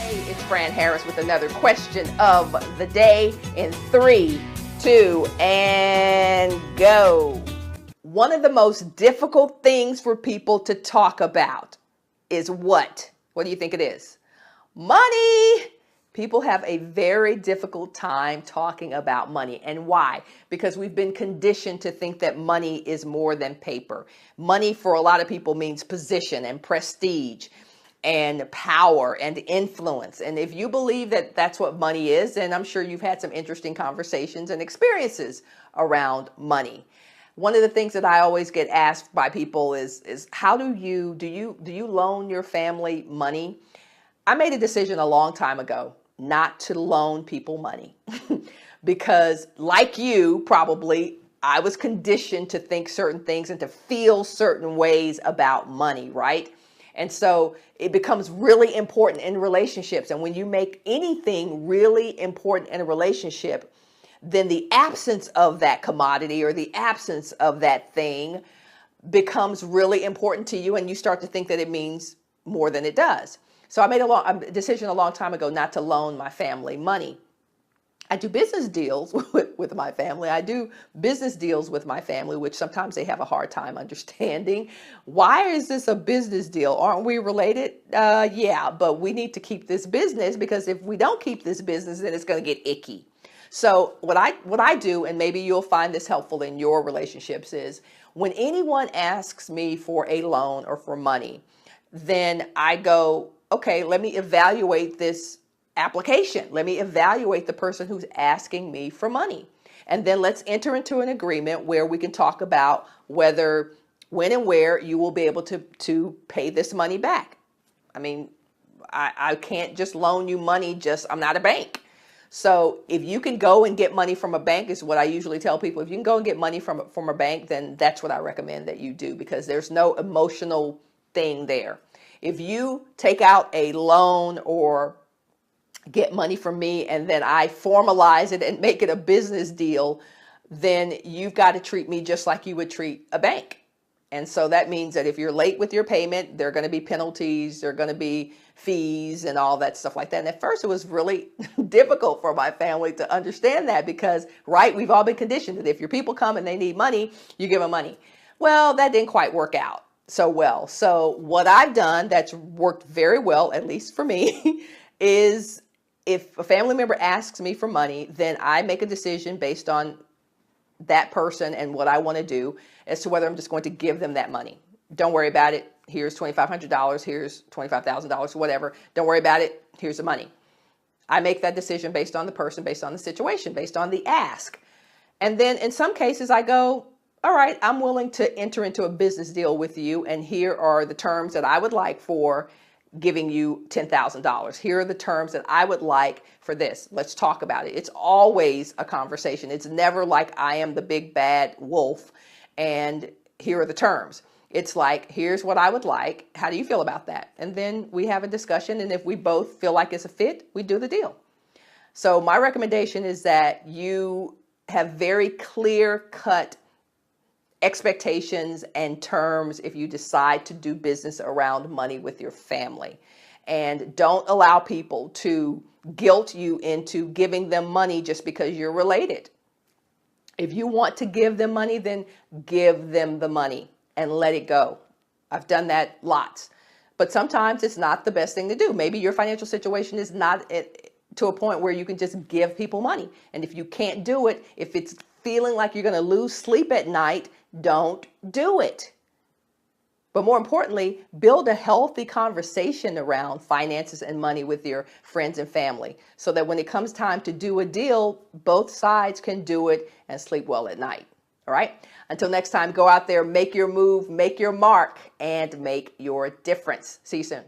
Hey, it's Fran Harris with another question of the day in 3, 2, and go. One of the most difficult things for people to talk about is what? What do you think it is? Money. People have a very difficult time talking about money. And why? Because we've been conditioned to think that money is more than paper. Money for a lot of people means position and prestige and power and influence. And if you believe that that's what money is, then I'm sure you've had some interesting conversations and experiences around money. One of the things that I always get asked by people is how do you loan your family money? I made a decision a long time ago not to loan people money because, like you, probably I was conditioned to think certain things and to feel certain ways about money, right? And so it becomes really important in relationships. And when you make anything really important in a relationship, then the absence of that commodity or the absence of that thing becomes really important to you, and you start to think that it means more than it does. So I made a decision a long time ago not to loan my family money. I do business deals with my family. I do business deals with my family, which sometimes they have a hard time understanding. Why is this a business deal? Aren't we related? Yeah, but we need to keep this business, because if we don't keep this business, then it's going to get icky. So what I do, and maybe you'll find this helpful in your relationships, is when anyone asks me for a loan or for money, then I go, okay, let me evaluate this application. Let me evaluate the person who's asking me for money. And then let's enter into an agreement where we can talk about whether, when and where you will be able to pay this money back. I mean, I can't just loan you money, I'm not a bank. So if you can go and get money from a bank, is what I usually tell people. If you can go and get money from a bank, then that's what I recommend that you do, because there's no emotional thing there. If you take out a loan or get money from me and then I formalize it and make it a business deal, then you've got to treat me just like you would treat a bank. And so that means that if you're late with your payment, there are going to be penalties, there are going to be fees and all that stuff like that. And at first it was really difficult for my family to understand that, because, right, we've all been conditioned that if your people come and they need money, you give them money. Well, that didn't quite work out so well. So what I've done that's worked very well, at least for me, is if a family member asks me for money, then I make a decision based on that person and what I want to do as to whether I'm just going to give them that money. Don't worry about it. Here's $2,500. Here's $25,000, whatever. Don't worry about it. Here's the money. I make that decision based on the person, based on the situation, based on the ask. And then in some cases I go, all right, I'm willing to enter into a business deal with you, and here are the terms that I would like for giving you $10,000. Here are the terms that I would like for this. Let's talk about it. It's always a conversation. It's never like I am the big bad wolf and here are the terms. It's like, here's what I would like. How do you feel about that? And then we have a discussion, and if we both feel like it's a fit, we do the deal. So my recommendation is that you have very clear-cut expectations and terms if you decide to do business around money with your family. And don't allow people to guilt you into giving them money just because you're related. If you want to give them money, then give them the money and let it go. I've done that lots. But sometimes it's not the best thing to do. Maybe your financial situation is not to a point where you can just give people money. And if you can't do it, if it's feeling like you're going to lose sleep at night, don't do it. But more importantly, build a healthy conversation around finances and money with your friends and family, so that when it comes time to do a deal, both sides can do it and sleep well at night. All right? Until next time, go out there, make your move, make your mark, and make your difference. See you soon.